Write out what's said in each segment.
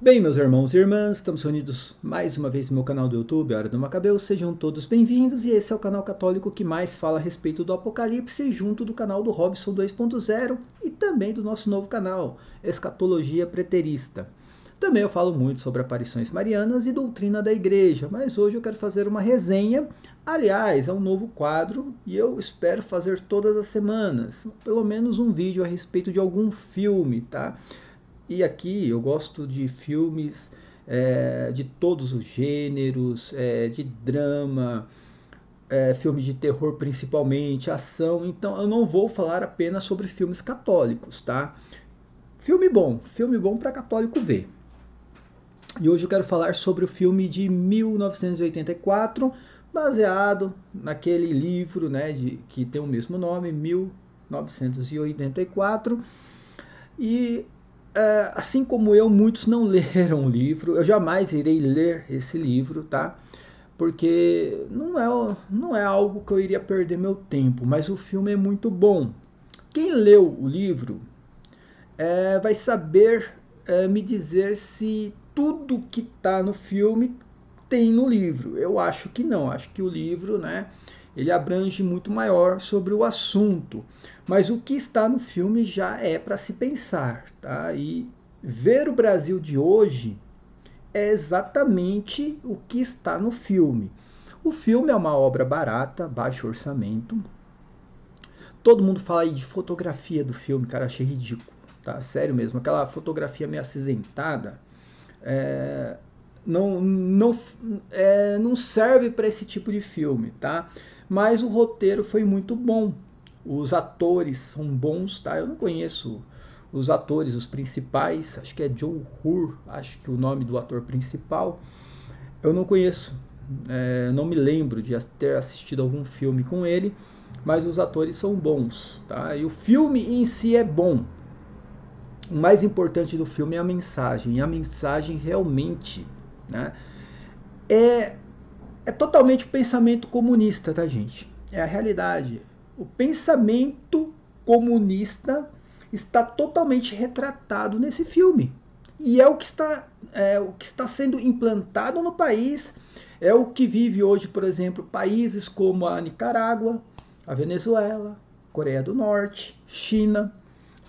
Bem, meus irmãos e irmãs, estamos reunidos mais uma vez no meu canal do YouTube, Hora do Macabeu. Sejam todos bem-vindos e esse é o canal católico que mais fala a respeito do Apocalipse, junto do canal do Robson 2.0 e também do nosso novo canal, Escatologia Preterista. Também eu falo muito sobre aparições marianas e doutrina da igreja, mas hoje eu quero fazer uma resenha, aliás, é um novo quadro e eu espero fazer todas as semanas, pelo menos um vídeo a respeito de algum filme, tá? E aqui eu gosto de filmes de todos os gêneros, de drama, filmes de terror principalmente, ação. Então eu não vou falar apenas sobre filmes católicos, tá? Filme bom para católico ver. E hoje eu quero falar sobre o filme de 1984, baseado naquele livro, né, que tem o mesmo nome, 1984. E assim como eu, muitos não leram o livro. Eu jamais irei ler esse livro, tá? Porque não é algo que eu iria perder meu tempo, mas o filme é muito bom. Quem leu o livro vai saber me dizer se tudo que está no filme tem no livro. Eu acho que não, acho que o livro, né, ele abrange muito maior sobre o assunto. Mas o que está no filme já é para se pensar, tá? E ver o Brasil de hoje é exatamente o que está no filme. O filme é uma obra barata, baixo orçamento. Todo mundo fala aí de fotografia do filme, cara, achei ridículo, tá? Sério mesmo, aquela fotografia meio acinzentada, é, não serve para esse tipo de filme, tá? Mas o roteiro foi muito bom. Os atores são bons, tá? Eu não conheço os atores, os principais. Acho que é Joe Hur, acho que é o nome do ator principal. Eu não conheço, não me lembro de ter assistido algum filme com ele, mas os atores são bons, tá? E o filme em si é bom. O mais importante do filme é a mensagem. E a mensagem realmente, né, é, é totalmente o pensamento comunista, tá, gente? É a realidade. O pensamento comunista está totalmente retratado nesse filme. E o que está sendo implantado no país, é o que vive hoje, por exemplo, países como a Nicarágua, a Venezuela, Coreia do Norte, China.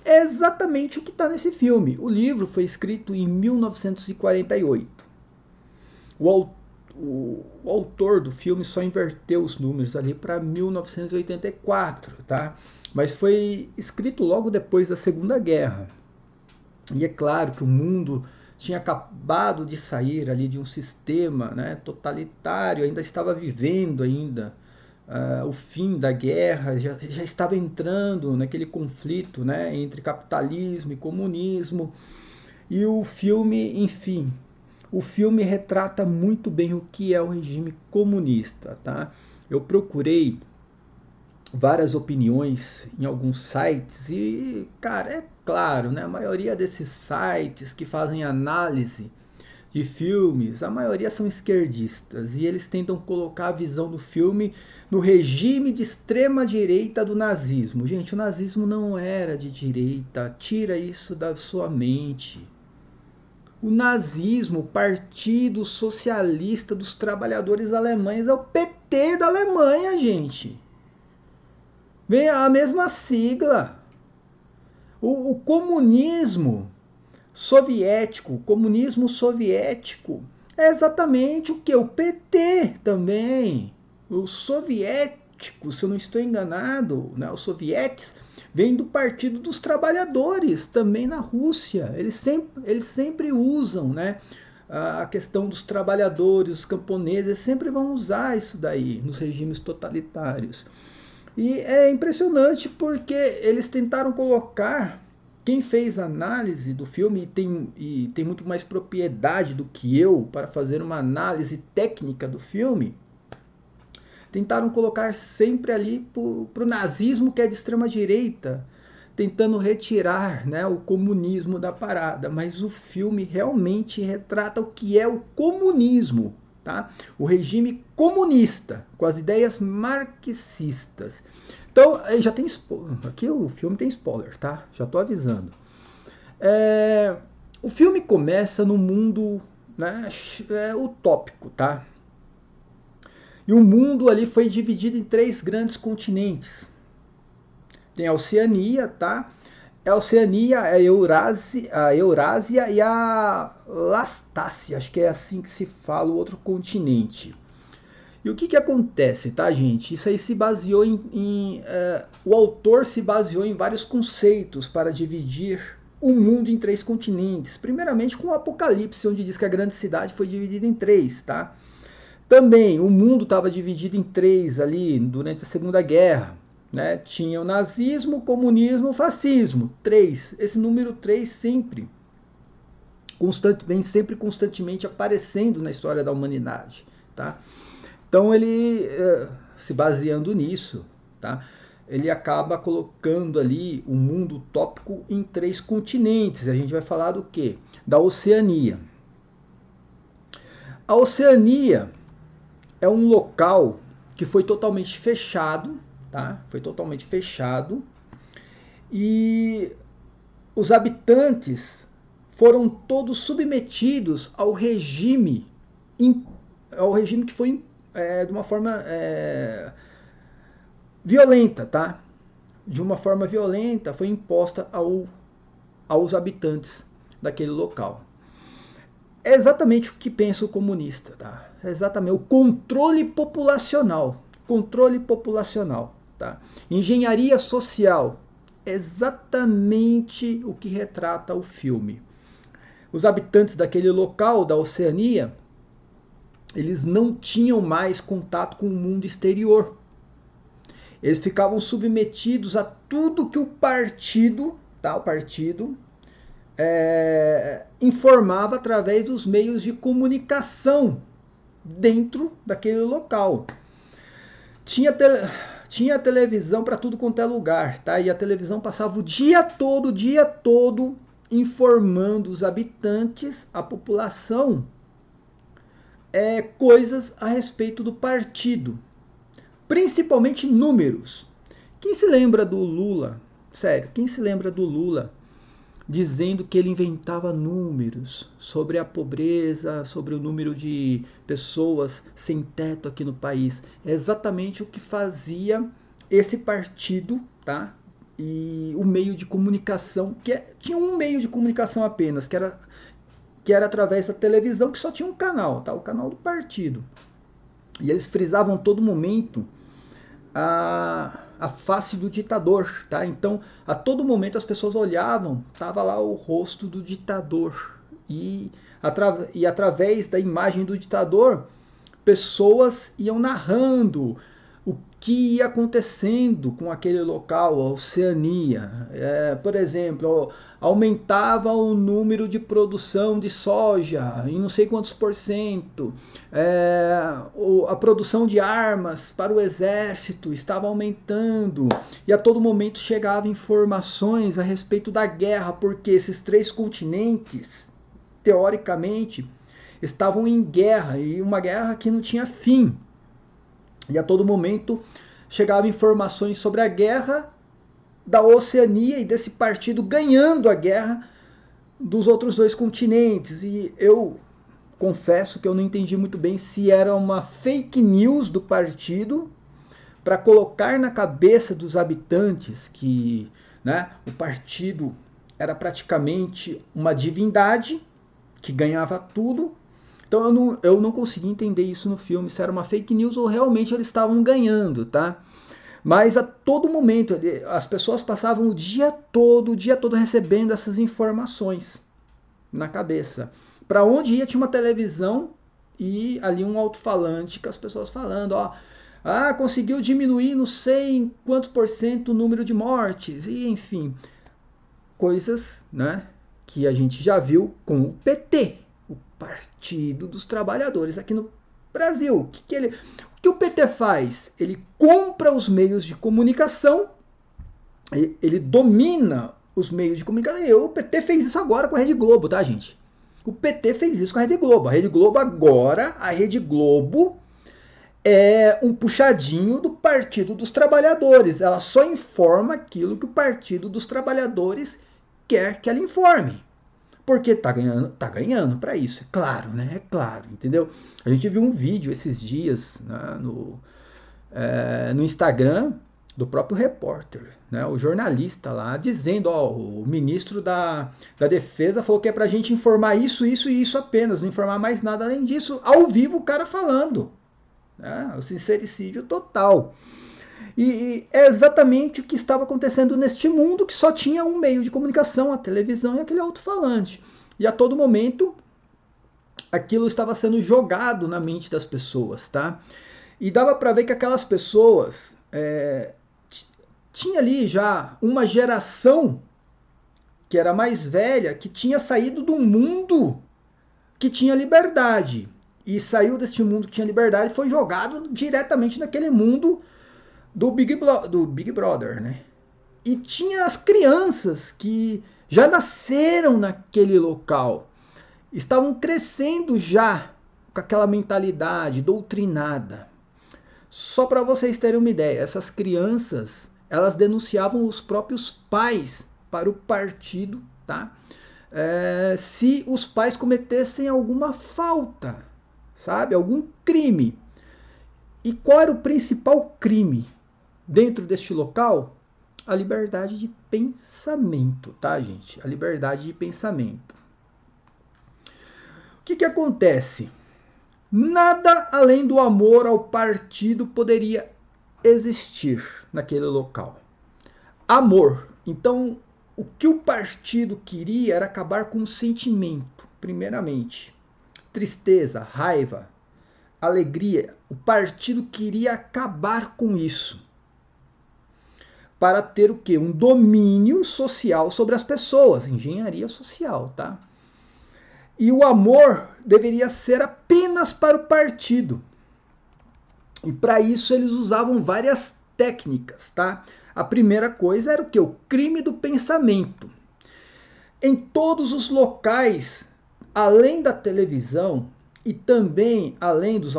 É exatamente o que está nesse filme. O livro foi escrito em 1948. O, o autor do filme só inverteu os números ali para 1984, tá? Mas foi escrito logo depois da Segunda Guerra. E é claro que o mundo tinha acabado de sair ali de um sistema, né, totalitário, ainda estava vivendo ainda o fim da guerra, já estava entrando naquele conflito, né, entre capitalismo e comunismo. E o filme, enfim, o filme retrata muito bem o que é o regime comunista, tá? Eu procurei várias opiniões em alguns sites e, cara, é claro, né, a maioria desses sites que fazem análise de filmes, a maioria são esquerdistas e eles tentam colocar a visão do filme no regime de extrema direita do nazismo. Gente, o nazismo não era de direita, tira isso da sua mente. O nazismo, o Partido Socialista dos Trabalhadores Alemães, é o PT da Alemanha, gente. Vem a mesma sigla. O comunismo soviético é exatamente o que? O PT também. Os soviéticos, se eu não estou enganado, né, os sovietes vêm do Partido dos Trabalhadores, também na Rússia. Eles sempre usam, né, a questão dos trabalhadores, os camponeses, sempre vão usar isso daí nos regimes totalitários. E é impressionante porque eles tentaram colocar. Quem fez análise do filme e tem muito mais propriedade do que eu para fazer uma análise técnica do filme, tentaram colocar sempre ali para o nazismo, que é de extrema direita, tentando retirar, né, o comunismo da parada. Mas o filme realmente retrata o que é o comunismo, tá? O regime comunista, com as ideias marxistas. Então, já tem aqui o filme tem spoiler, tá? Já tô avisando. É, O filme começa no mundo, né, utópico, tá? E o mundo ali foi dividido em 3 grandes continentes. Tem a Oceania, tá? A Oceania, a Eurásia e a Lastácia, acho que é assim que se fala o outro continente. E o que que acontece, tá, gente? Isso aí se baseou o autor se baseou em vários conceitos para dividir o mundo em 3 continentes. Primeiramente com o Apocalipse, onde diz que a grande cidade foi dividida em 3, tá? Também o mundo estava dividido em 3 ali durante a Segunda Guerra. Né? Tinha o nazismo, o comunismo, o fascismo. 3. Esse número 3 vem sempre constantemente aparecendo na história da humanidade. Tá? Então ele, se baseando nisso, tá? Ele acaba colocando ali o mundo utópico em 3 continentes. A gente vai falar do quê? Da Oceania. A Oceania é um local que foi totalmente fechado, tá? Foi totalmente fechado e os habitantes foram todos submetidos ao regime que foi de uma forma violenta, tá? De uma forma violenta foi imposta aos habitantes daquele local. É exatamente o que pensa o comunista, tá? É exatamente o controle populacional. Controle populacional, tá? Engenharia social. Exatamente o que retrata o filme. Os habitantes daquele local da Oceania, eles não tinham mais contato com o mundo exterior. Eles ficavam submetidos a tudo que o partido, tá? O partido informava através dos meios de comunicação dentro daquele local. Tinha televisão para tudo quanto é lugar, tá? E a televisão passava o dia todo informando os habitantes, a população, coisas a respeito do partido. Principalmente números. Quem se lembra do Lula? Sério, quem se lembra do Lula dizendo que ele inventava números sobre a pobreza, sobre o número de pessoas sem teto aqui no país? É exatamente o que fazia esse partido, tá? E o meio de comunicação, tinha um meio de comunicação apenas, que era através da televisão, que só tinha um canal, tá? O canal do partido. E eles frisavam todo momento a face do ditador, tá? Então, a todo momento as pessoas olhavam, tava lá o rosto do ditador. E através da imagem do ditador, pessoas iam narrando o que ia acontecendo com aquele local, a Oceania. Por exemplo, aumentava o número de produção de soja em não sei quantos %. A produção de armas para o exército estava aumentando. E a todo momento chegavam informações a respeito da guerra, porque esses 3 continentes, teoricamente, estavam em guerra, e uma guerra que não tinha fim. E a todo momento chegavam informações sobre a guerra da Oceania e desse partido ganhando a guerra dos outros 2 continentes. E eu confesso que eu não entendi muito bem se era uma fake news do partido para colocar na cabeça dos habitantes que, né, o partido era praticamente uma divindade que ganhava tudo. Então eu não consegui entender isso no filme, se era uma fake news ou realmente eles estavam ganhando, tá? Mas a todo momento as pessoas passavam o dia todo recebendo essas informações na cabeça. Para onde ia tinha uma televisão e ali um alto-falante com as pessoas falando, ó, conseguiu diminuir não sei em quantos % o número de mortes, e enfim, coisas, né, que a gente já viu com o PT. O Partido dos Trabalhadores aqui no Brasil. O que o PT faz? Ele compra os meios de comunicação, ele domina os meios de comunicação. E o PT fez isso agora com a Rede Globo, tá, gente? O PT fez isso com a Rede Globo. A Rede Globo agora, é um puxadinho do Partido dos Trabalhadores. Ela só informa aquilo que o Partido dos Trabalhadores quer que ela informe. Porque tá ganhando para isso, é claro, né? É claro, entendeu? A gente viu um vídeo esses dias, né, no Instagram do próprio repórter, né, o jornalista lá, dizendo, ó, o ministro da Defesa falou que é pra gente informar isso, isso e isso apenas, não informar mais nada além disso, ao vivo o cara falando, né, o sincericídio total. E é exatamente o que estava acontecendo neste mundo que só tinha um meio de comunicação, a televisão e aquele alto-falante. E a todo momento aquilo estava sendo jogado na mente das pessoas, tá? E dava para ver que aquelas pessoas tinha ali já uma geração que era mais velha, que tinha saído do mundo que tinha liberdade. E saiu deste mundo que tinha liberdade e foi jogado diretamente naquele mundo do Big Brother, né? E tinha as crianças que já nasceram naquele local, estavam crescendo já com aquela mentalidade doutrinada. Só para vocês terem uma ideia, essas crianças, elas denunciavam os próprios pais para o partido, tá? Se os pais cometessem alguma falta, sabe? Algum crime. E qual era o principal crime dentro deste local? A liberdade de pensamento, tá, gente? A liberdade de pensamento. O que acontece? Nada além do amor ao partido poderia existir naquele local. Amor. Então, o que o partido queria era acabar com o sentimento, primeiramente. Tristeza, raiva, alegria. O partido queria acabar com isso. Para ter o quê? Um domínio social sobre as pessoas. Engenharia social, tá? E o amor deveria ser apenas para o partido. E para isso eles usavam várias técnicas, tá? A primeira coisa era o que? O crime do pensamento. Em todos os locais, além da televisão e também além dos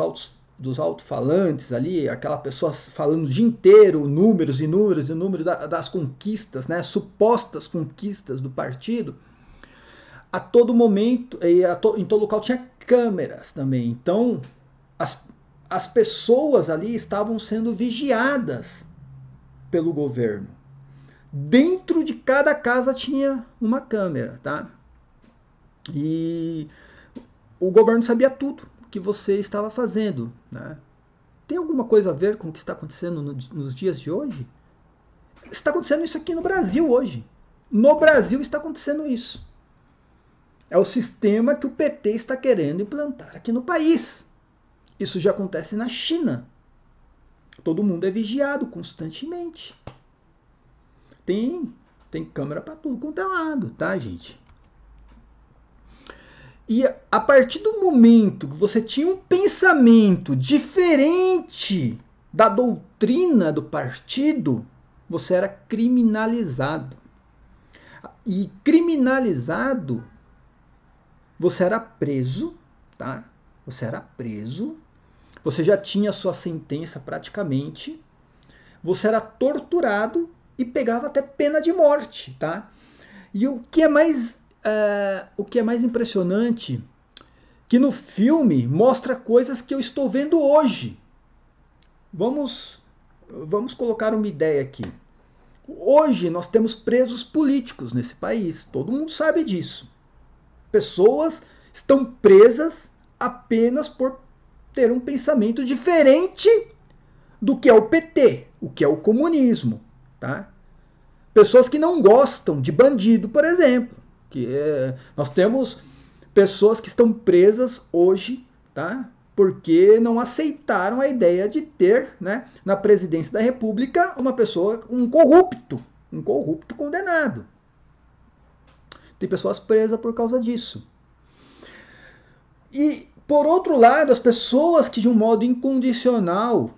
alto-falantes ali, aquela pessoa falando o dia inteiro números e números e números das conquistas, né? Supostas conquistas do partido, a todo momento, em todo local tinha câmeras também. Então, as pessoas ali estavam sendo vigiadas pelo governo. Dentro de cada casa tinha uma câmera, tá? E o governo sabia tudo que você estava fazendo, né? Tem alguma coisa a ver com o que está acontecendo nos dias de hoje? Está acontecendo isso aqui no Brasil hoje. No Brasil está acontecendo isso. É o sistema que o PT está querendo implantar aqui no país. Isso já acontece na China. Todo mundo é vigiado constantemente. Tem câmera para tudo quanto é lado, tá, gente? E a partir do momento que você tinha um pensamento diferente da doutrina do partido, você era criminalizado. E criminalizado, você era preso, tá? Você era preso, você já tinha sua sentença praticamente, você era torturado e pegava até pena de morte, tá? E o que é mais impressionante, que no filme mostra coisas que eu estou vendo hoje. Vamos colocar uma ideia aqui. Hoje nós temos presos políticos nesse país, todo mundo sabe disso. Pessoas estão presas apenas por ter um pensamento diferente do que é o PT, o que é o comunismo, tá? Pessoas que não gostam de bandido, por exemplo. Nós temos pessoas que estão presas hoje, tá? Porque não aceitaram a ideia de ter, né, na presidência da República uma pessoa, um corrupto condenado. Tem pessoas presas por causa disso. E, por outro lado, as pessoas que de um modo incondicional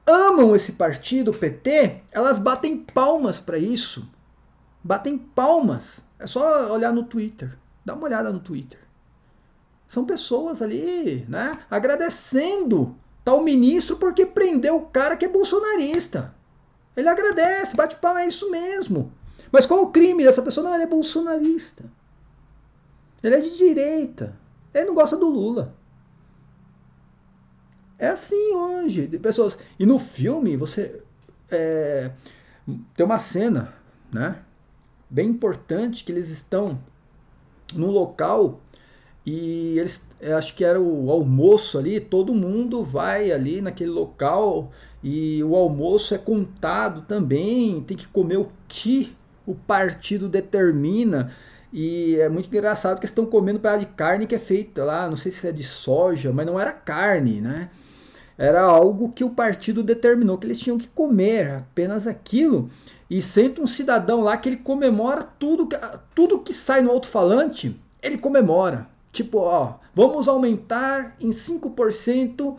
amam esse partido, o PT, elas batem palmas para isso. Batem palmas. É só olhar no Twitter. Dá uma olhada no Twitter. São pessoas ali, né, agradecendo tal ministro porque prendeu o cara que é bolsonarista. Ele agradece, bate palma, é isso mesmo. Mas qual o crime dessa pessoa? Não, ele é bolsonarista. Ele é de direita. Ele não gosta do Lula. É assim hoje, de pessoas. E no filme você tem uma cena, né, bem importante que eles estão num local e eles, acho que era o almoço ali, todo mundo vai ali naquele local e o almoço é contado também, tem que comer o que o partido determina. E é muito engraçado que eles estão comendo um pedaço de carne que é feita lá, não sei se é de soja, mas não era carne, né? Era algo que o partido determinou que eles tinham que comer, apenas aquilo. E senta um cidadão lá que ele comemora tudo que sai no alto-falante, ele comemora. Tipo, ó, vamos aumentar em 5%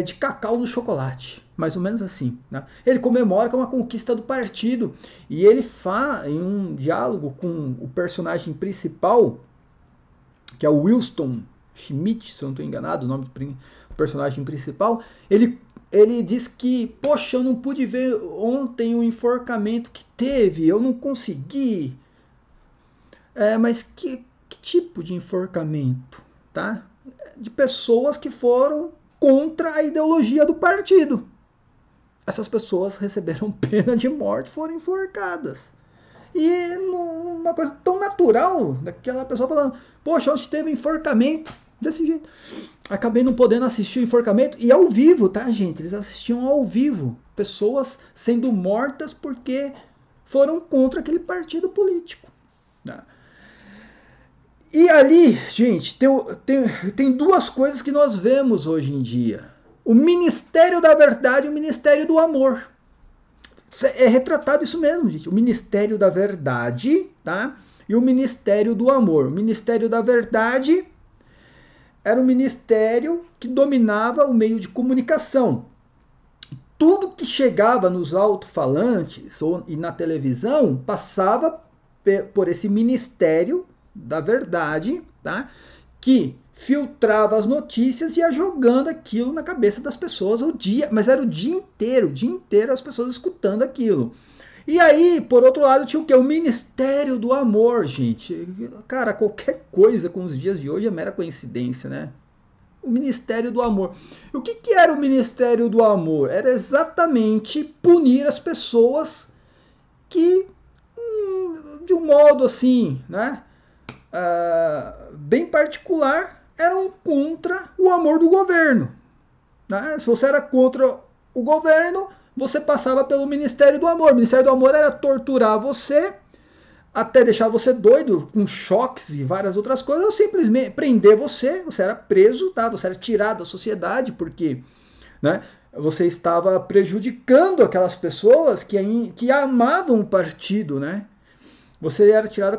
de cacau no chocolate. Mais ou menos assim. Né? Ele comemora que é uma conquista do partido. E ele faz em um diálogo com o personagem principal, que é o Winston Schmidt, se eu não estou enganado, o nome do personagem principal, ele diz que, poxa, eu não pude ver ontem o enforcamento que teve, eu não consegui. Mas que tipo de enforcamento? Tá? De pessoas que foram contra a ideologia do partido. Essas pessoas receberam pena de morte, foram enforcadas. E uma coisa tão natural, daquela pessoa falando, poxa, onde teve enforcamento? Desse jeito. Acabei não podendo assistir o enforcamento, e ao vivo, tá, gente? Eles assistiam ao vivo. Pessoas sendo mortas porque foram contra aquele partido político. Tá? E ali, gente, tem duas coisas que nós vemos hoje em dia. O Ministério da Verdade e o Ministério do Amor. É retratado isso mesmo, gente. O Ministério da Verdade, tá? E o Ministério do Amor. O Ministério da Verdade era um ministério que dominava o meio de comunicação. Tudo que chegava nos alto-falantes e na televisão passava por esse Ministério da Verdade, tá? Que filtrava as notícias e ia jogando aquilo na cabeça das pessoas o dia, mas era o dia inteiro as pessoas escutando aquilo. E aí, por outro lado, tinha o quê? O Ministério do Amor, gente. Cara, qualquer coisa com os dias de hoje é mera coincidência, né? O Ministério do Amor. O que era o Ministério do Amor? Era exatamente punir as pessoas que, de um modo assim, né? Bem particular, eram contra o amor do governo. Né? Se você era contra o governo, você passava pelo Ministério do Amor. O Ministério do Amor era torturar você, até deixar você doido, com choques e várias outras coisas, ou simplesmente prender você, você era preso, tá? Você era tirado da sociedade, porque, né, você estava prejudicando aquelas pessoas que amavam o partido, né? Você era tirado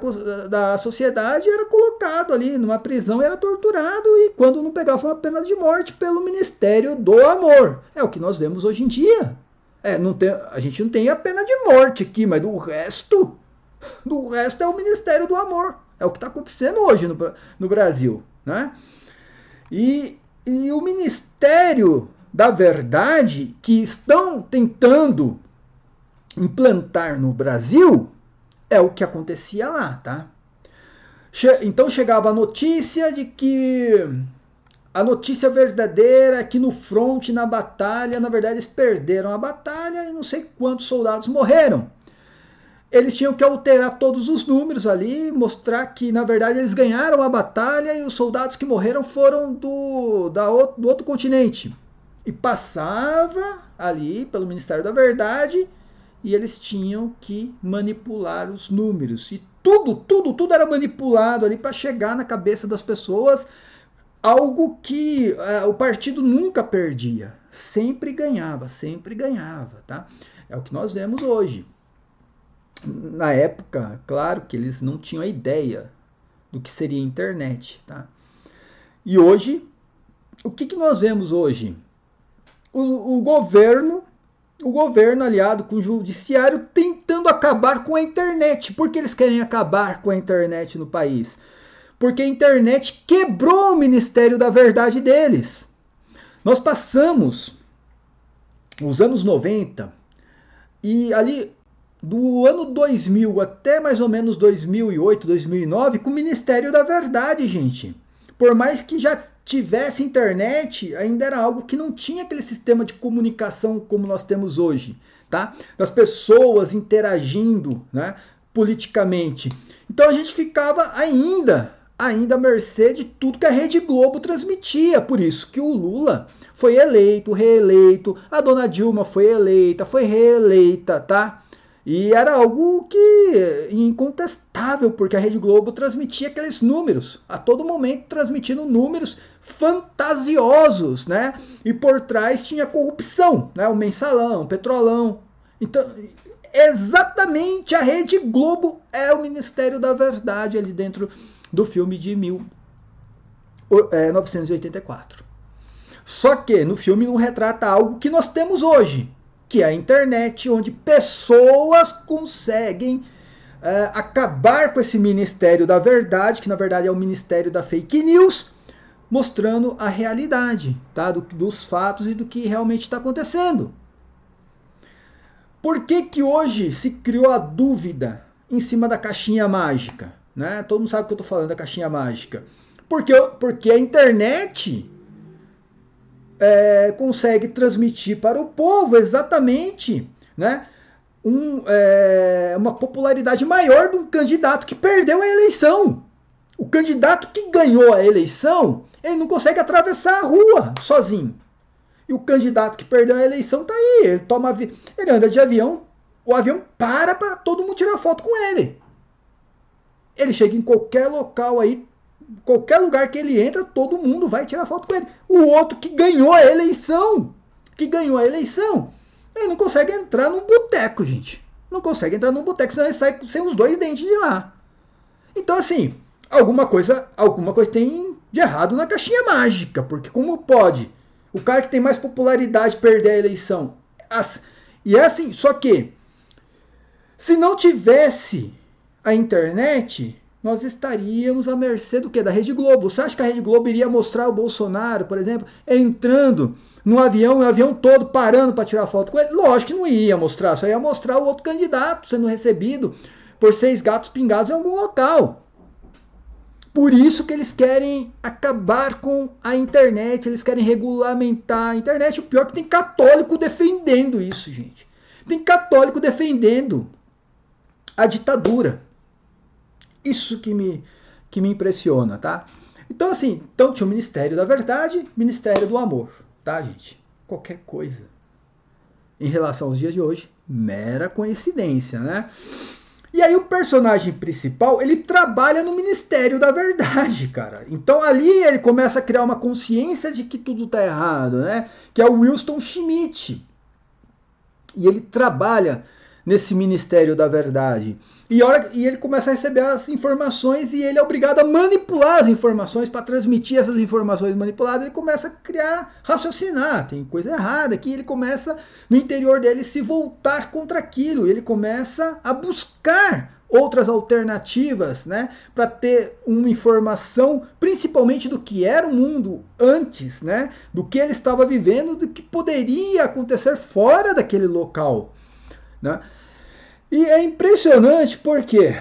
da sociedade e era colocado ali numa prisão e era torturado, e quando não pegava uma pena de morte pelo Ministério do Amor. É o que nós vemos hoje em dia. A gente não tem a pena de morte aqui, mas do resto é o Ministério do Amor. É o que está acontecendo hoje no Brasil. Né? E o Ministério da Verdade que estão tentando implantar no Brasil é o que acontecia lá, tá? Então chegava a notícia de que a notícia verdadeira é que no front, na batalha, na verdade eles perderam a batalha e não sei quantos soldados morreram. Eles tinham que alterar todos os números ali, mostrar que na verdade eles ganharam a batalha e os soldados que morreram foram do outro continente. E passava ali pelo Ministério da Verdade e eles tinham que manipular os números. E tudo era manipulado ali para chegar na cabeça das pessoas, algo que o partido nunca perdia. Sempre ganhava, tá? É o que nós vemos hoje. Na época, claro que eles não tinham a ideia do que seria a internet, tá? E hoje, o que nós vemos hoje? O governo aliado com o judiciário tentando acabar com a internet. Por que eles querem acabar com a internet no país? Porque a internet quebrou o Ministério da Verdade deles. Nós passamos os anos 90 e ali do ano 2000 até mais ou menos 2008, 2009, com o Ministério da Verdade, gente. Por mais que já tivesse internet, ainda era algo que não tinha aquele sistema de comunicação como nós temos hoje, tá? Das pessoas interagindo, né, politicamente. Então a gente ficava ainda à mercê de tudo que a Rede Globo transmitia. Por isso que o Lula foi eleito, reeleito, a dona Dilma foi eleita, foi reeleita, tá? E era algo que incontestável, porque a Rede Globo transmitia aqueles números, a todo momento transmitindo números fantasiosos, né? E por trás tinha corrupção, né? O mensalão, o petrolão. Então, exatamente a Rede Globo é o Ministério da Verdade ali dentro do filme de 1984. Só que no filme não retrata algo que nós temos hoje, que é a internet, onde pessoas conseguem acabar com esse Ministério da Verdade, que na verdade é o Ministério da Fake News, mostrando a realidade, tá? Dos fatos e do que realmente está acontecendo. Por que que hoje se criou a dúvida em cima da caixinha mágica? Né? Todo mundo sabe o que eu estou falando da caixinha mágica. Porque a internet consegue transmitir para o povo exatamente, né, uma popularidade maior de um candidato que perdeu a eleição. O candidato que ganhou a eleição, ele não consegue atravessar a rua sozinho. E o candidato que perdeu a eleição tá aí, ele anda de avião, o avião para todo mundo tirar foto com ele. Ele chega em qualquer local aí, qualquer lugar que ele entra, todo mundo vai tirar foto com ele. O outro que ganhou a eleição, ele não consegue entrar num boteco, gente. Não consegue entrar num boteco, senão ele sai sem os dois dentes de lá. Então, assim, alguma coisa tem de errado na caixinha mágica, porque como pode o cara que tem mais popularidade perder a eleição? E é assim, só que se não tivesse a internet, nós estaríamos à mercê do quê? Da Rede Globo. Você acha que a Rede Globo iria mostrar o Bolsonaro, por exemplo, entrando no avião, o avião todo parando para tirar foto com ele? Lógico que não ia mostrar, só ia mostrar o outro candidato sendo recebido por 6 gatos pingados em algum local. Por isso que eles querem acabar com a internet, eles querem regulamentar a internet. O pior é que tem católico defendendo isso, gente. Tem católico defendendo a ditadura. Isso que me impressiona, tá? Então, assim, tinha o Ministério da Verdade, Ministério do Amor, tá, gente? Qualquer coisa em relação aos dias de hoje, mera coincidência, né? E aí o personagem principal, ele trabalha no Ministério da Verdade, cara. Então ali ele começa a criar uma consciência de que tudo tá errado, né? Que é o Winston Schmidt. E ele trabalha nesse Ministério da Verdade. E ele começa a receber as informações e ele é obrigado a manipular as informações para transmitir essas informações manipuladas. Ele começa a criar, raciocinar, tem coisa errada aqui. Ele começa, no interior dele, se voltar contra aquilo. Ele começa a buscar outras alternativas, né, para ter uma informação, principalmente do que era o mundo antes, né, do que ele estava vivendo, do que poderia acontecer fora daquele local. Né? E é impressionante porque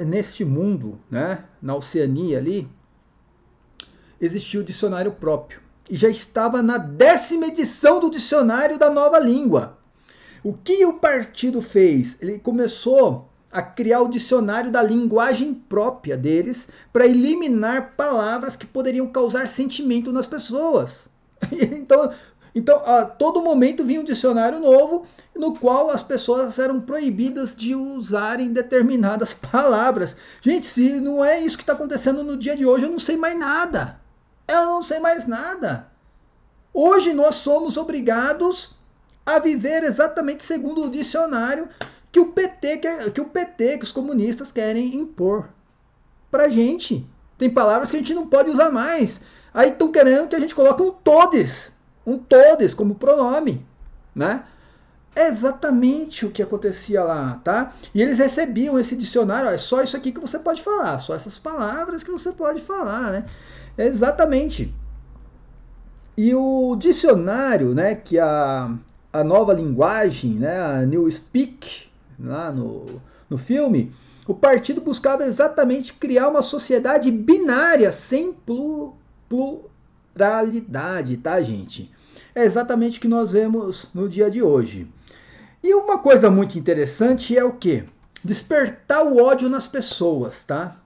neste mundo, né, na Oceania ali, existiu o dicionário próprio. E já estava na 10ª edição do dicionário da nova língua. O que o partido fez? Ele começou a criar o dicionário da linguagem própria deles para eliminar palavras que poderiam causar sentimento nas pessoas. Então, a todo momento vinha um dicionário novo, no qual as pessoas eram proibidas de usarem determinadas palavras. Gente, se não é isso que está acontecendo no dia de hoje, eu não sei mais nada. Eu não sei mais nada. Hoje nós somos obrigados a viver exatamente segundo o dicionário que que os comunistas querem impor pra gente. Tem palavras que a gente não pode usar mais. Aí estão querendo que a gente coloque um todes como pronome, né? É exatamente o que acontecia lá, tá? E eles recebiam esse dicionário, ó, é só isso aqui que você pode falar, só essas palavras que você pode falar, né? É exatamente. E o dicionário, né, que a a nova linguagem, né, a New Speak, lá no filme, o partido buscava exatamente criar uma sociedade binária, sem pluralidade, tá, gente? É exatamente o que nós vemos no dia de hoje. E uma coisa muito interessante é o quê? Despertar o ódio nas pessoas, tá?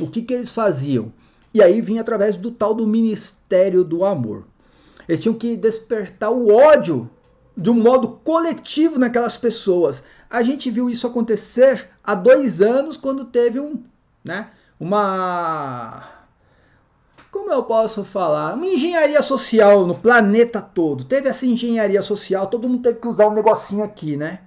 O que eles faziam? E aí vinha através do tal do Ministério do Amor. Eles tinham que despertar o ódio de um modo coletivo naquelas pessoas. A gente viu isso acontecer há 2 anos, quando teve uma... Como eu posso falar? Uma engenharia social no planeta todo. Teve essa engenharia social, todo mundo teve que usar um negocinho aqui, né?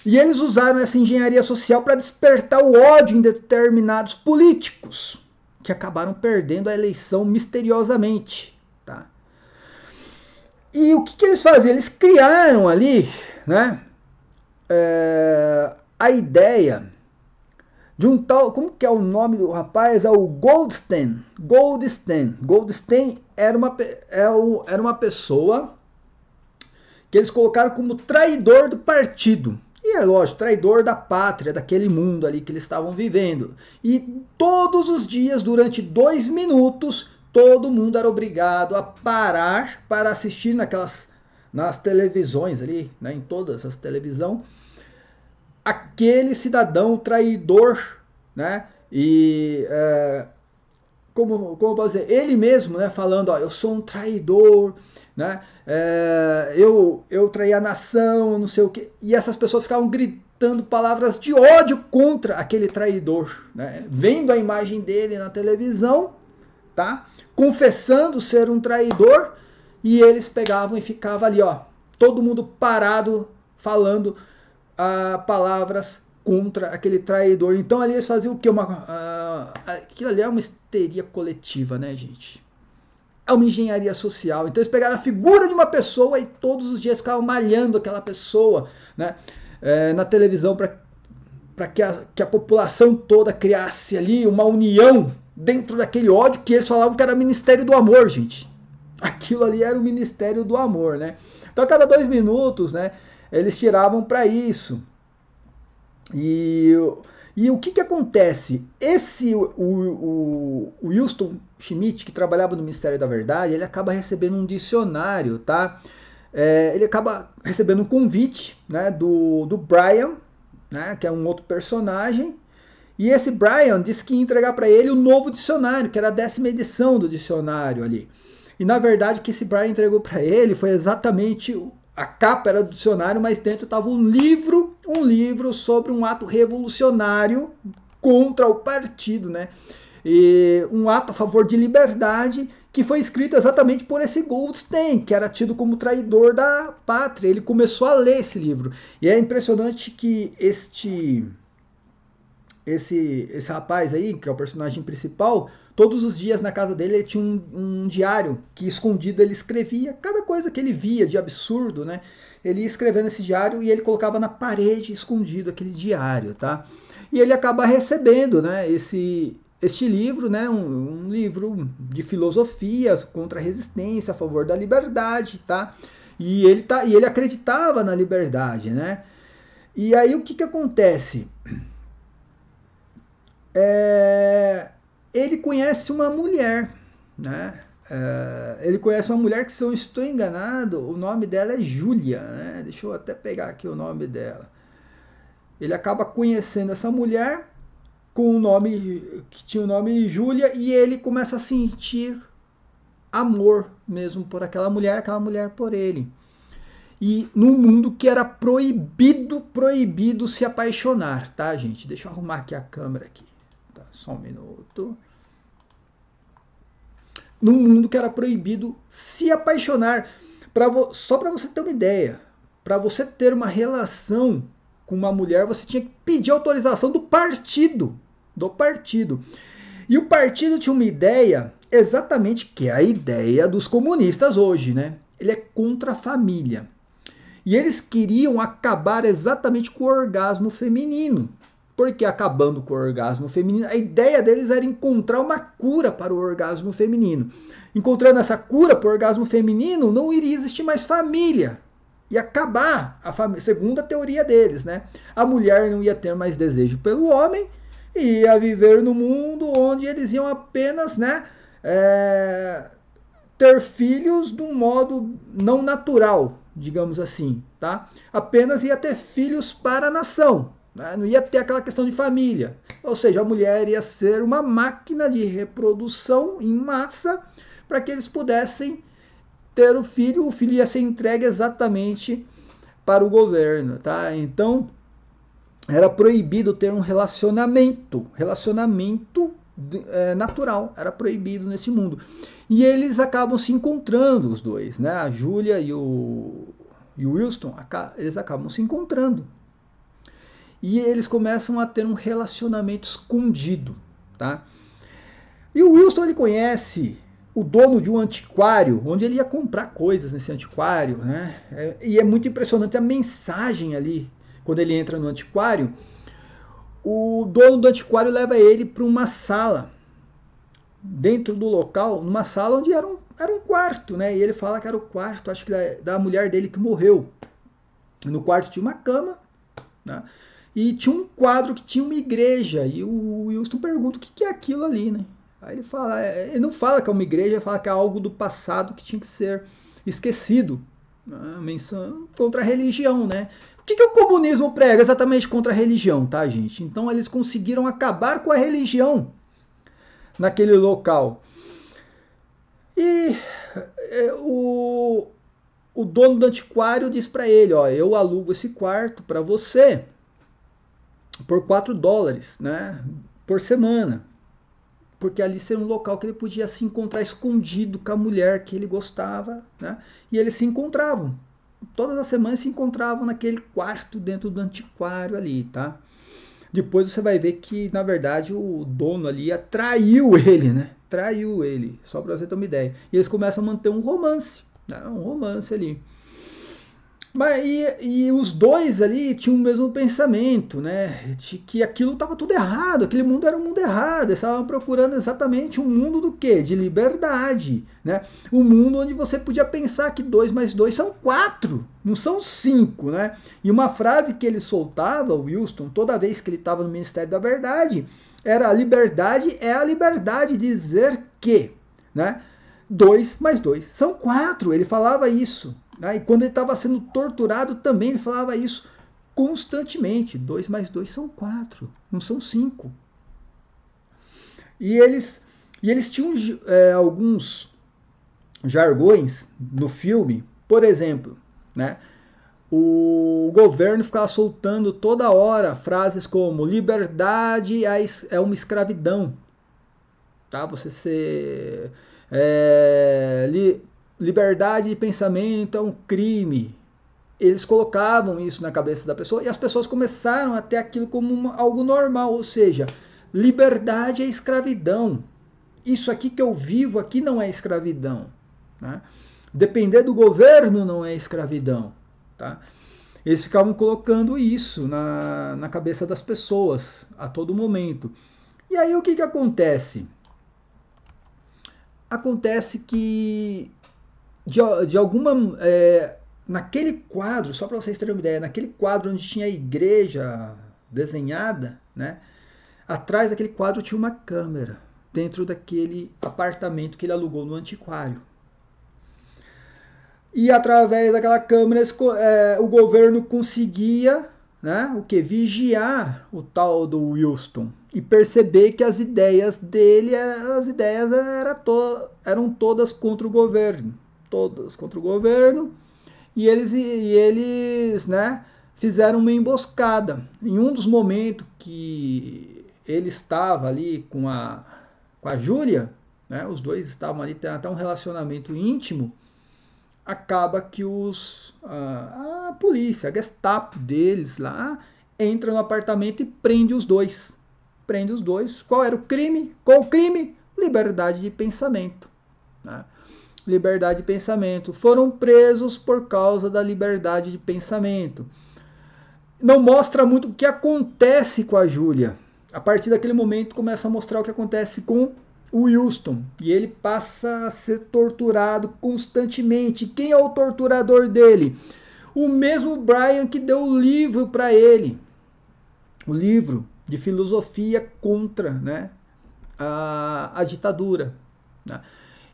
E eles usaram essa engenharia social para despertar o ódio em determinados políticos, que acabaram perdendo a eleição misteriosamente, tá? E o que eles faziam? Eles criaram ali, né, a ideia de um tal, como que é o nome do rapaz? É o Goldstein. Goldstein era uma pessoa que eles colocaram como traidor do partido. E é lógico, traidor da pátria, daquele mundo ali que eles estavam vivendo. E todos os dias, durante 2 minutos, todo mundo era obrigado a parar para assistir nas televisões ali, né, em todas as televisões, aquele cidadão traidor, né? E como eu posso dizer, ele mesmo, né, falando, ó, eu sou um traidor, né? Eu traí a nação, não sei o quê. E essas pessoas ficavam gritando palavras de ódio contra aquele traidor, né? Vendo a imagem dele na televisão, tá? Confessando ser um traidor, e eles pegavam e ficavam ali, ó, todo mundo parado falando palavras contra aquele traidor. Então ali eles faziam o quê? Aquilo ali é uma histeria coletiva, né, gente? É uma engenharia social. Então eles pegaram a figura de uma pessoa e todos os dias ficavam malhando aquela pessoa, né, na televisão, para que a população toda criasse ali uma união dentro daquele ódio que eles falavam que era o Ministério do Amor, gente. Aquilo ali era o Ministério do Amor, né? Então a cada 2 minutos, né, eles tiravam para isso. E o que acontece? O Wilson Schmidt, que trabalhava no Ministério da Verdade, ele acaba recebendo um dicionário, tá? Ele acaba recebendo um convite, né, do Brian, né, que é um outro personagem. E esse Brian disse que ia entregar para ele o novo dicionário, que era a 10ª edição do dicionário ali. E na verdade o que esse Brian entregou para ele foi exatamente... A capa era do dicionário, mas dentro estava um livro sobre um ato revolucionário contra o partido, né? E um ato a favor de liberdade, que foi escrito exatamente por esse Goldstein, que era tido como traidor da pátria. Ele começou a ler esse livro. E é impressionante que esse rapaz aí, que é o personagem principal, todos os dias na casa dele ele tinha um diário que escondido ele escrevia cada coisa que ele via de absurdo, né? Ele ia escrevendo esse diário e ele colocava na parede escondido aquele diário, tá? E ele acaba recebendo, né, este livro, né, um livro de filosofia contra a resistência, a favor da liberdade, tá? E ele acreditava na liberdade, né? E aí o que acontece? Ele conhece uma mulher, né? Ele conhece uma mulher que, se eu não estou enganado, o nome dela é Júlia, né? Deixa eu até pegar aqui o nome dela. Ele acaba conhecendo essa mulher com o nome que tinha o nome Júlia, e ele começa a sentir amor mesmo por aquela mulher por ele. E num mundo que era proibido se apaixonar, tá, gente? Deixa eu arrumar aqui a câmera aqui. Tá, só um minuto. Num mundo que era proibido se apaixonar. Só para você ter uma ideia, para você ter uma relação com uma mulher, você tinha que pedir autorização do partido. E o partido tinha uma ideia, exatamente, que é a ideia dos comunistas hoje, né? Ele é contra a família. E eles queriam acabar exatamente com o orgasmo feminino. Porque acabando com o orgasmo feminino, a ideia deles era encontrar uma cura para o orgasmo feminino. Encontrando essa cura para o orgasmo feminino, não iria existir mais família. ia acabar a família, segundo a teoria deles, né? A mulher não ia ter mais desejo pelo homem e ia viver no mundo onde eles iam apenas, né, ter filhos de um modo não natural, digamos assim, tá? Apenas ia ter filhos para a nação, né? Não ia ter aquela questão de família. Ou seja, a mulher ia ser uma máquina de reprodução em massa para que eles pudessem ter o filho ia ser entregue exatamente para o governo, tá? Então, era proibido ter um relacionamento natural, era proibido nesse mundo. E eles acabam se encontrando, os dois, né? A Júlia e o Wilson, eles acabam se encontrando. E eles começam a ter um relacionamento escondido, tá? E o Wilson, ele conhece o dono de um antiquário, onde ele ia comprar coisas nesse antiquário, né? E é muito impressionante a mensagem ali, quando ele entra no antiquário. O dono do antiquário leva ele para uma sala, dentro do local, numa sala onde era um quarto, né? E ele fala que era o quarto, acho que da mulher dele que morreu. No quarto tinha uma cama, né? E tinha um quadro que tinha uma igreja. E o Wilson pergunta o que é aquilo ali, né? Aí ele não fala que é uma igreja, ele fala que é algo do passado que tinha que ser esquecido. Menção contra a religião, né? O que o comunismo prega exatamente contra a religião, tá, gente? Então eles conseguiram acabar com a religião naquele local. E o dono do antiquário diz para ele, ó, eu alugo esse quarto para você por $4, né, por semana. Porque ali seria um local que ele podia se encontrar escondido com a mulher que ele gostava, né? E eles se encontravam. Todas as semanas se encontravam naquele quarto dentro do antiquário ali, tá? Depois você vai ver que, na verdade, o dono ali traiu ele, né? Traiu ele, só para você ter uma ideia. E eles começam a manter um romance, né? Um romance ali. Mas, e os dois ali tinham o mesmo pensamento, né? De que aquilo estava tudo errado, aquele mundo era um mundo errado. Eles estavam procurando exatamente um mundo do quê? De liberdade, né? Um mundo onde você podia pensar que 2 mais 2 são 4, não são 5, né? E uma frase que ele soltava, o Wilson, toda vez que ele estava no Ministério da Verdade, era: a liberdade é a liberdade de dizer que, né? 2 mais 2 são 4. Ele falava isso. E quando ele estava sendo torturado também ele falava isso constantemente. 2 mais 2 são 4, não são 5. E eles tinham alguns jargões no filme. Por exemplo, né, o governo ficava soltando toda hora frases como: liberdade é uma escravidão. Tá? Você ser... liberdade de pensamento é um crime. Eles colocavam isso na cabeça da pessoa e as pessoas começaram a ter aquilo como algo normal, ou seja, liberdade é escravidão. Isso aqui que eu vivo aqui não é escravidão, né? Depender do governo não é escravidão, tá? Eles ficavam colocando isso na cabeça das pessoas a todo momento. E aí o que acontece? Acontece que de alguma... naquele quadro, só para vocês terem uma ideia, naquele quadro onde tinha a igreja desenhada, né, atrás daquele quadro tinha uma câmera, dentro daquele apartamento que ele alugou no antiquário. E através daquela câmera o governo conseguia, né, vigiar o tal do Wilson e perceber que as ideias dele eram todas contra o governo. Todas contra o governo. E eles, né, fizeram uma emboscada. Em um dos momentos que ele estava ali com a Júlia, né, os dois estavam ali, tem até um relacionamento íntimo, acaba que a polícia, a Gestapo deles lá, entra no apartamento e prende os dois. Prende os dois. Qual era o crime? Qual o crime? Liberdade de pensamento, né? Liberdade de pensamento. Foram presos por causa da liberdade de pensamento. Não mostra muito o que acontece com a Júlia. A partir daquele momento começa a mostrar o que acontece com o Wilson. E ele passa a ser torturado constantemente. Quem é o torturador dele? O mesmo Brian que deu o livro para ele, o livro de filosofia contra, né, a ditadura, né?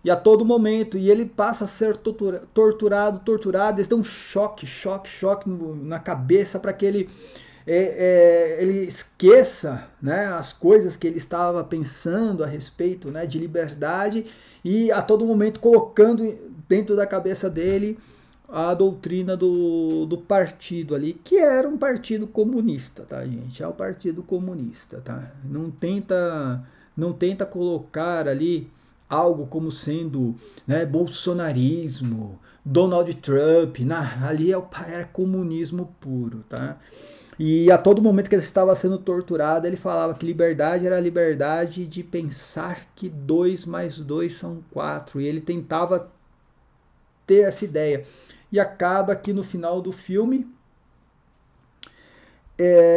E a todo momento, e ele passa a ser torturado, eles dão um choque na cabeça para que ele esqueça, né, as coisas que ele estava pensando a respeito, né, de liberdade, e a todo momento colocando dentro da cabeça dele a doutrina do partido ali, que era um partido comunista, tá, gente? É o partido comunista, tá? Não tenta colocar ali algo como sendo, né, bolsonarismo, Donald Trump, ali era comunismo puro, tá? E a todo momento que ele estava sendo torturado, ele falava que liberdade era a liberdade de pensar que 2 mais 2 são 4. E ele tentava ter essa ideia. E acaba que no final do filme,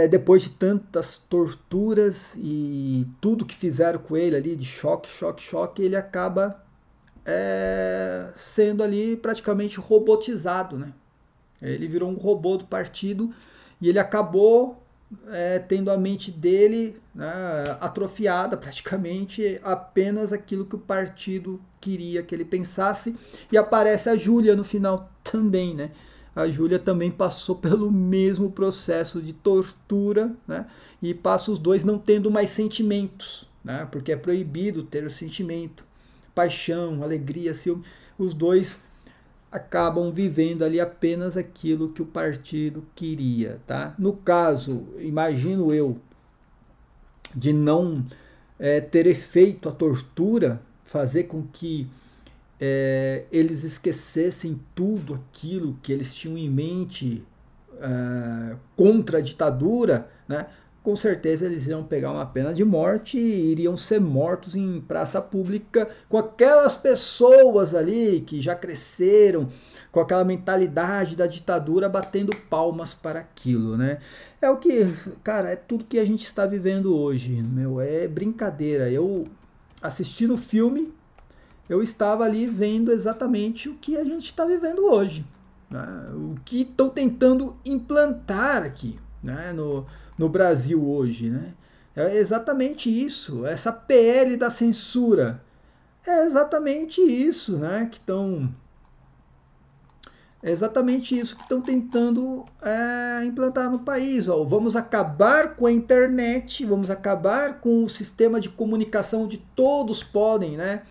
depois de tantas torturas e tudo que fizeram com ele ali, de choque, ele acaba sendo ali praticamente robotizado, né? Ele virou um robô do partido e ele acabou tendo a mente dele, né, atrofiada praticamente, apenas aquilo que o partido queria que ele pensasse. E aparece a Júlia no final também, né? A Júlia também passou pelo mesmo processo de tortura, né? E passa os dois não tendo mais sentimentos, né? Porque é proibido ter o sentimento, paixão, alegria, ciúme. Os dois acabam vivendo ali apenas aquilo que o partido queria, tá? No caso, imagino eu, de não ter feito a tortura, fazer com que eles esquecessem tudo aquilo que eles tinham em mente contra a ditadura, né? Com certeza eles iriam pegar uma pena de morte e iriam ser mortos em praça pública com aquelas pessoas ali que já cresceram com aquela mentalidade da ditadura batendo palmas para aquilo, né? É o que, cara, é tudo que a gente está vivendo hoje, meu, é brincadeira. Eu assistindo o filme, eu estava ali vendo exatamente o que a gente está vivendo hoje, né? O que estão tentando implantar aqui, né, no Brasil hoje, né? É exatamente isso, essa PL da censura. É exatamente isso, né, que estão tentando implantar no país. Ó, vamos acabar com a internet, vamos acabar com o sistema de comunicação onde todos podem, né,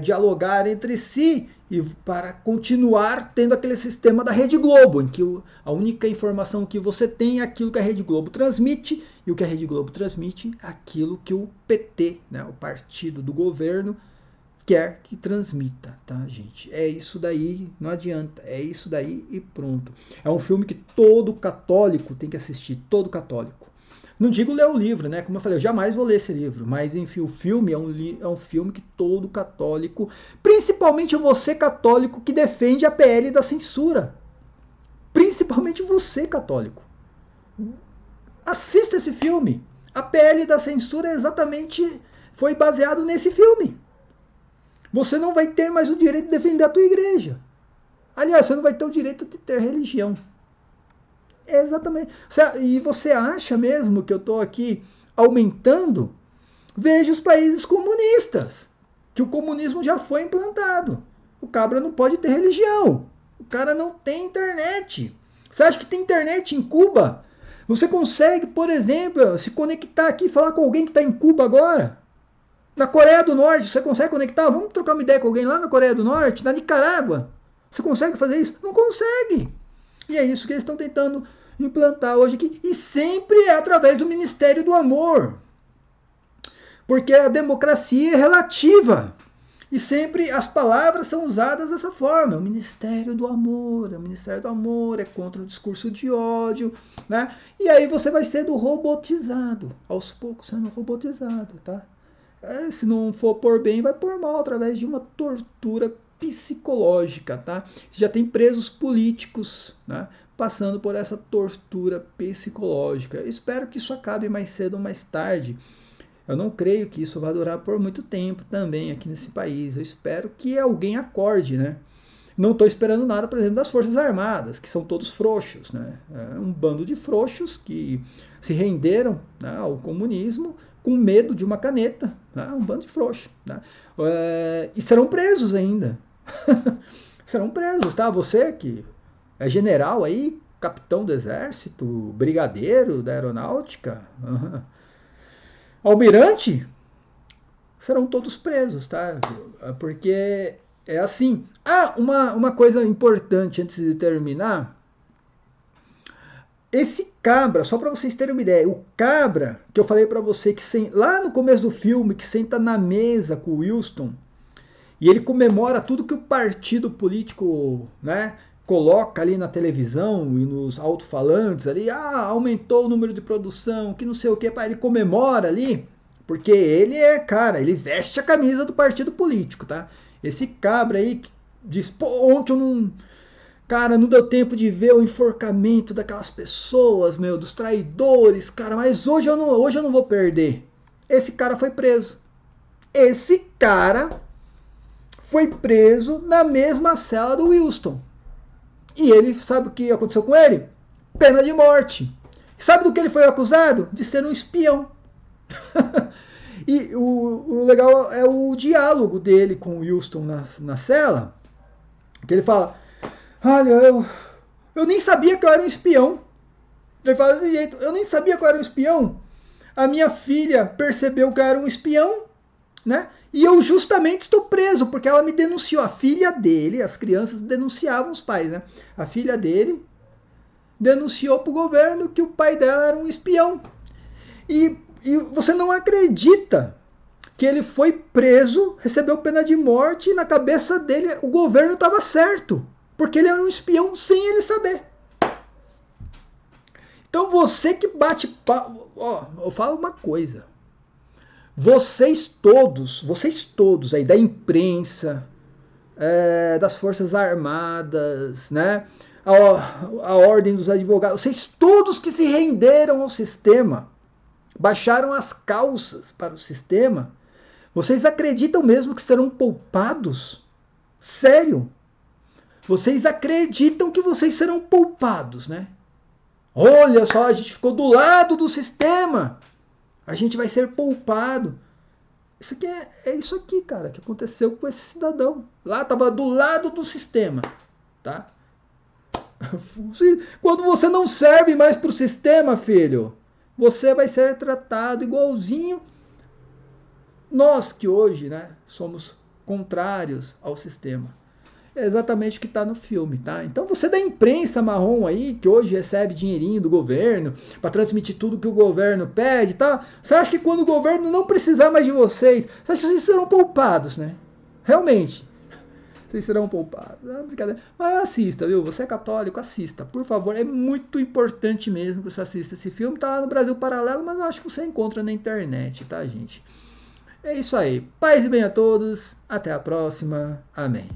dialogar entre si, e para continuar tendo aquele sistema da Rede Globo, em que a única informação que você tem é aquilo que a Rede Globo transmite, e o que a Rede Globo transmite é aquilo que o PT, né, o partido do governo, quer que transmita, tá, gente? É isso daí, não adianta, é isso daí e pronto. É um filme que todo católico tem que assistir, todo católico. Não digo ler o livro, né? Como eu falei, eu jamais vou ler esse livro, mas enfim, o filme é um filme que todo católico, principalmente você católico que defende a PL da censura, principalmente você católico, assista esse filme. A PL da censura foi baseado nesse filme. Você não vai ter mais o direito de defender a tua igreja. Aliás, você não vai ter o direito de ter religião. Exatamente. E você acha mesmo que eu estou aqui aumentando? Veja os países comunistas, que o comunismo já foi implantado. O cabra não pode ter religião. O cara não tem internet. Você acha que tem internet em Cuba? Você consegue, por exemplo, se conectar aqui e falar com alguém que está em Cuba agora? Na Coreia do Norte, você consegue conectar? Vamos trocar uma ideia com alguém lá na Coreia do Norte, na Nicarágua. Você consegue fazer isso? Não consegue. E é isso que eles estão tentando implantar hoje aqui. E sempre é através do Ministério do Amor. Porque a democracia é relativa. E sempre as palavras são usadas dessa forma. O Ministério do Amor, o Ministério do Amor é contra o discurso de ódio, né? E aí você vai sendo robotizado, aos poucos sendo robotizado, tá? Se não for por bem, vai por mal, através de uma tortura psicológica, tá? Já tem presos políticos, né, passando por essa tortura psicológica. Eu espero que isso acabe mais cedo ou mais tarde. Eu não creio que isso vai durar por muito tempo também aqui nesse país. Eu espero que alguém acorde, né? Não estou esperando nada, por exemplo, das Forças Armadas, que são todos frouxos, né? É um bando de frouxos que se renderam, né, ao comunismo com medo de uma caneta, né? Um bando de frouxos, né? E serão presos ainda. Serão presos, tá? Você que é general aí, capitão do exército, brigadeiro da aeronáutica, almirante, serão todos presos, tá? Porque é assim. Ah, uma coisa importante antes de terminar. Esse cabra, só para vocês terem uma ideia, o cabra que eu falei para você que lá no começo do filme, que senta na mesa com o Winston, e ele comemora tudo que o partido político, né, coloca ali na televisão e nos alto-falantes ali, aumentou o número de produção, que não sei o que, ele comemora ali, porque ele cara, ele veste a camisa do partido político, tá? Esse cabra aí que diz, pô, ontem eu não... Cara, não deu tempo de ver o enforcamento daquelas pessoas, dos traidores, cara, mas hoje eu não vou perder. Esse cara foi preso. Esse cara foi preso na mesma cela do Winston. E ele, sabe o que aconteceu com ele? Pena de morte. Sabe do que ele foi acusado? De ser um espião. E o legal é o diálogo dele com o Winston na cela, que ele fala, olha, eu nem sabia que eu era um espião. Ele fala desse jeito, eu nem sabia que eu era um espião. A minha filha percebeu que eu era um espião, né? E eu justamente estou preso, porque ela me denunciou. A filha dele, as crianças denunciavam os pais, né? A filha dele denunciou para o governo que o pai dela era um espião. E você não acredita que ele foi preso, recebeu pena de morte, e na cabeça dele o governo estava certo, porque ele era um espião sem ele saber. Então você que bate papo, eu falo uma coisa. Vocês todos aí da imprensa, das Forças Armadas, né? A Ordem dos Advogados, vocês todos que se renderam ao sistema, baixaram as calças para o sistema, vocês acreditam mesmo que serão poupados? Sério? Vocês acreditam que vocês serão poupados, né? Olha só, a gente ficou do lado do sistema. A gente vai ser poupado. Isso aqui é isso aqui, cara, que aconteceu com esse cidadão. Lá estava do lado do sistema, tá? Quando você não serve mais para o sistema, filho, você vai ser tratado igualzinho nós que hoje, né, somos contrários ao sistema. É exatamente o que está no filme, tá? Então você da imprensa marrom aí, que hoje recebe dinheirinho do governo para transmitir tudo que o governo pede, tá? Você acha que quando o governo não precisar mais de vocês, você acha que vocês serão poupados, né? Realmente, vocês serão poupados. Não, brincadeira. Mas assista, viu? Você é católico, assista, por favor. É muito importante mesmo que você assista esse filme. Tá lá no Brasil Paralelo, mas eu acho que você encontra na internet, tá, gente? É isso aí. Paz e bem a todos. Até a próxima. Amém.